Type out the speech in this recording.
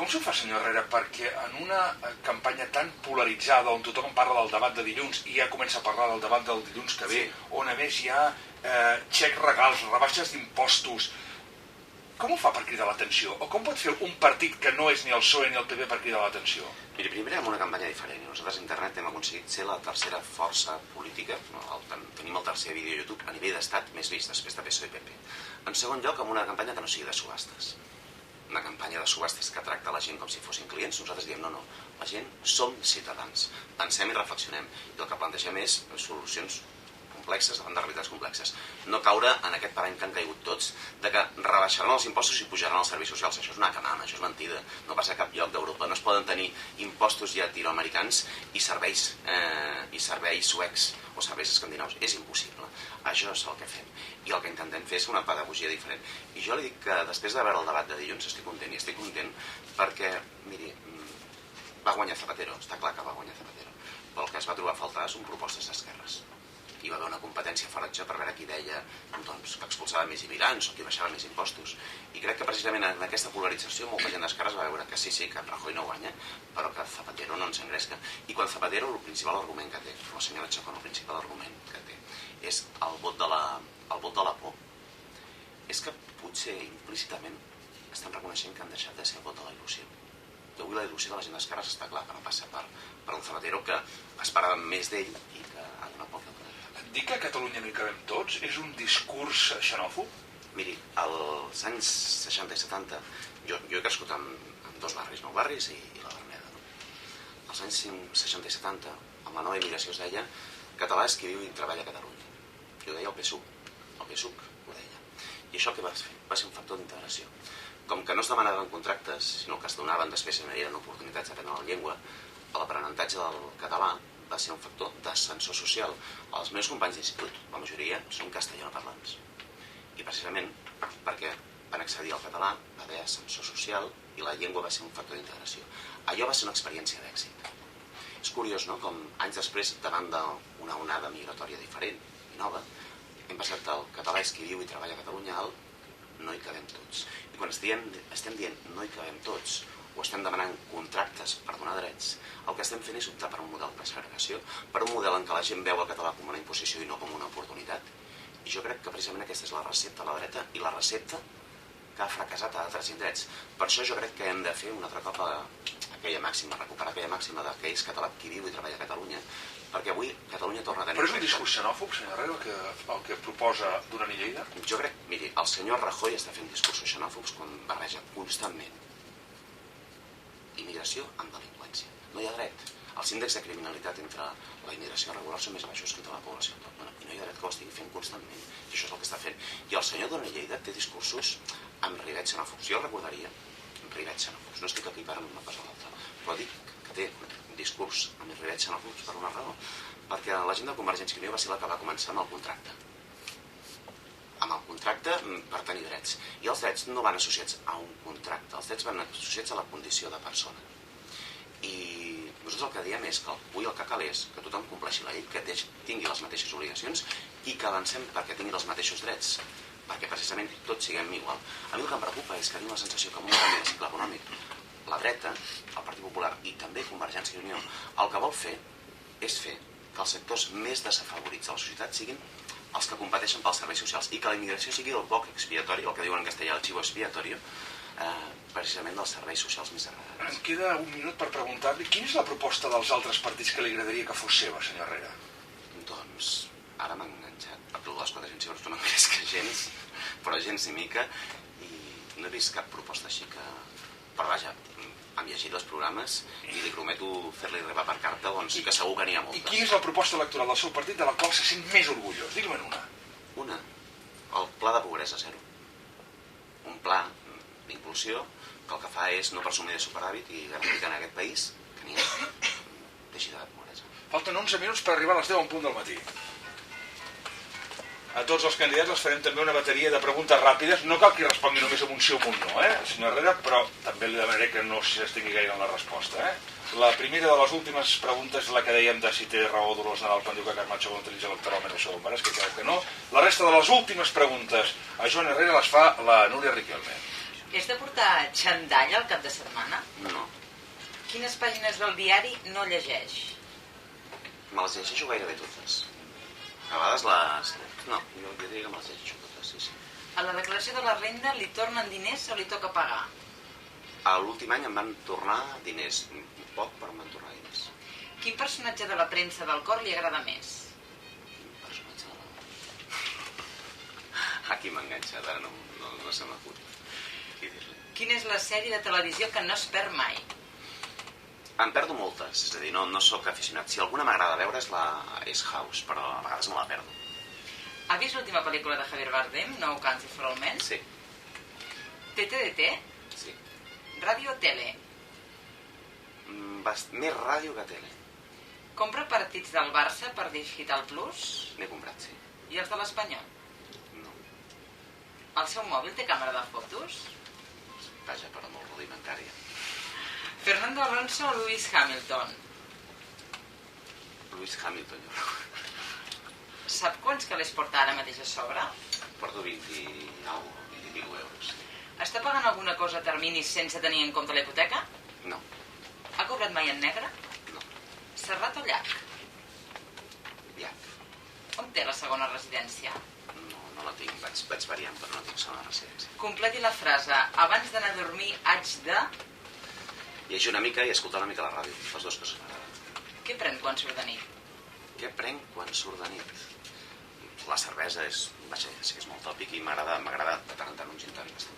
Com s'ho fa, senyor Herrera, perquè en una campanya tan polaritzada on tothom parla del debat de dilluns i ja comença a parlar del debat del dilluns que ve, on a més hi ha xecs regals, rebaixes d'impostos, com ho fa per cridar l'atenció? O com pot fer un partit que no és ni el PSOE ni el PP per cridar l'atenció? Miri, primer amb una campanya diferent. Nosaltres a internet hem aconseguit ser la tercera força política, tenim el tercer vídeo a YouTube a nivell d'estat més vist després de PSOE i PP. En segon lloc, amb una campanya que no sigui de subhastes. Una campanya de subhastes que tracta la gent com si fossin clients. Nosaltres diem no, la gent som ciutadans, pensem i reflexionem, i el que plantegem és solucions complexes davant de realitats complexes. No caure en aquest parany que han caigut tots de que rebaixaran els impostos i pujaran els serveis socials. Això és una canana, això és mentida. No passa a cap lloc d'Europa. No es poden tenir impostos llatinoamericans i serveis suecs o serveis escandinaus. És impossible. Això és el que fem. I el que intentem fer és una pedagogia diferent. I jo li dic que després de veure el debat de dilluns estic content. I estic content perquè, miri, va guanyar Zapatero. Està clar que va guanyar Zapatero. Però el que es va trobar a faltar són propostes d'esquerres. Hi va haver una competència ferotge per veure qui deia que expulsava més immigrants o qui baixava més impostos. I crec que precisament en aquesta polarització molta gent d'esquerres va veure que sí, que Rajoy no guanya, però que Zapatero no ens engresca. I quan Zapatero, el principal argument que té, la senyora Chacón, el principal argument que té, és el vot de la por, és que potser implícitament estan reconeixent que han deixat de ser el vot de la il·lusió. I avui la il·lusió de la gent d'esquerres està clar que no passa per un Zapatero que esperàvem més d'ell i que ha donat poc. Dir que a Catalunya no hi cabem tots és un discurs xenòfob? Miri, als anys 60 i 70, jo he crescut en dos barris, Nou Barris i la Verneda. Als anys 60 i 70, amb la nova immigració es deia català és qui viu i treballa a Catalunya. I ho deia el PSUC ho deia. I això què va fer? Va ser un factor d'integració. Com que no es demanaven contractes, sinó que es donaven després eren oportunitats d'aprendre la llengua, l'aprenentatge del català va ser un factor d'ascensor social. Els meus companys d'institut, la majoria, són castellanoparlants. I precisament perquè van accedir al català va haver ascensor social i la llengua va ser un factor d'integració. Allò va ser una experiència d'èxit. És curiós, no?, com anys després, davant d'una onada migratòria diferent i nova, hem passat del català és qui viu i treballa a Catalunya al no hi cabem tots. I quan estem dient no hi cabem tots, o estem demanant contractes per donar drets, el que estem fent és optar per un model de segregació, per un model en què la gent veu el català com una imposició i no com una oportunitat. I jo crec que precisament aquesta és la recepta a la dreta i la recepta que ha fracassat a altres indrets. Per això jo crec que hem de fer un altre cop aquella màxima, recuperar aquella màxima que és català qui viu i treballa a Catalunya, perquè avui Catalunya torna a tenir... Però és un discurs xenòfob, senyor Herrera, el que proposa Duran i Lleida? Jo crec, miri, el senyor Rajoy està fent discursos xenòfobs quan barreja constantment immigració amb delinqüència. No hi ha dret. Els índexs de criminalitat entre la immigració regular són més baixos que tota la població autòctona. I no hi ha dret que ho estigui fent constantment. I això és el que està fent. I el senyor Duran i Lleida té discursos amb rivets xenòfobs. Jo el recordaria amb rivets xenòfobs. No estic equiparant una cosa a l'altra. Però dic que té un discurs amb rivets xenòfobs per una raó. Perquè la gent de Convergència i Unió va ser la que va començar amb el contracte. Amb el contracte per tenir drets. I els drets no van associats a un contracte, els drets van associats a la condició de persona. I nosaltres el que diem és que avui el que cal és que tothom compleixi la llei, que tingui les mateixes obligacions i que avancem perquè tingui els mateixos drets, perquè precisament tots siguem igual. A mi el que em preocupa és que tinc la sensació que amb un canvi de cicle econòmic, la dreta, el Partit Popular i també Convergència i Unió, el que vol fer és fer que els sectors més desafavorits de la societat siguin els que competeixen pels serveis socials i que la immigració sigui el boc expiatori, el que diuen en castellà el chivo expiatorio, precisament dels serveis socials més agradats. Em queda un minut per preguntar-li quina és la proposta dels altres partits que li agradaria que fos seva, senyor Herrera? Doncs ara m'han enganxat per totes les 400 euros que no em cresca gens, però gens ni mica, i no he vist cap proposta així que... Però vaja, hem llegit els programes i li prometo fer-li arribar per carta, doncs que segur que n'hi ha moltes. I quina és la proposta electoral del seu partit de la qual se sent més orgullós? Digue'm una. Una? El pla de pobresa zero. Un pla d'impulsió que el que fa és no presumir de superàvit i garantir que en aquest país que n'hi ha deixi de pobresa. Falten 11 minuts per arribar a les 10 en punt del matí. A tots els candidats els farem també una bateria de preguntes ràpides. No cal que respongui només amb un sí o un no, senyor Herrera, però també li demanaré que no s'estigui gaire en la resposta. La primera de les últimes preguntes és la que dèiem de si té raó Dolors Nadal quan diu que Carmacho no utilitza electoralment això del Marès, que no. La resta de les últimes preguntes a Joan Herrera les fa la Núria Riquelme. És de portar xandall al cap de setmana? No. Quines pàgines del diari no llegeix? Me les llegeixo gairebé totes. A vegades les... No, jo diria que me les llegeixo totes, sí. A la declaració de la renda li tornen diners o li toca pagar? L'últim any em van tornar diners. Poc, però em van tornar diners. Quin personatge de la premsa del cor li agrada més? Quin personatge de la... Aquí m'ha enganxat, ara no se m'acut. Quina és la sèrie de televisió que no es perd mai? Em perdo moltes, és a dir, no sóc aficionat. Si alguna m'agrada veure és House, però a vegades me la perdo. Ha vist l'última pel·lícula de Javier Bardem, No Country for Old Men? Sí. TTDT? Sí. Ràdio o tele? Més ràdio que tele. Compra partits del Barça per Digital Plus? N'he comprat, sí. I els de l'Espanyol? No. El seu mòbil té càmera de fotos? Vaja, però molt rudimentària. Fernando Alonso o Lewis Hamilton? Lewis Hamilton, jo crec. Sap quants calés porta ara mateix a sobre? Porto 20 euros. Està pagant alguna cosa a terminis sense tenir en compte la hipoteca? No. Ha cobrat mai en negre? No. Serrat o Llac? Llac. On té la segona residència? No la tinc. Vaig variant, però no tinc segona residència. Completi la frase. Abans d'anar a dormir haig de... Llegir una mica i escoltar una mica la ràdio. Les dues coses m'agraden. Què pren quan surt de nit? Què prenc quan surt de nit? La cervesa és... Vaja, ja sé que és molt tòpic i m'agrada de tant en tant un gin tònic.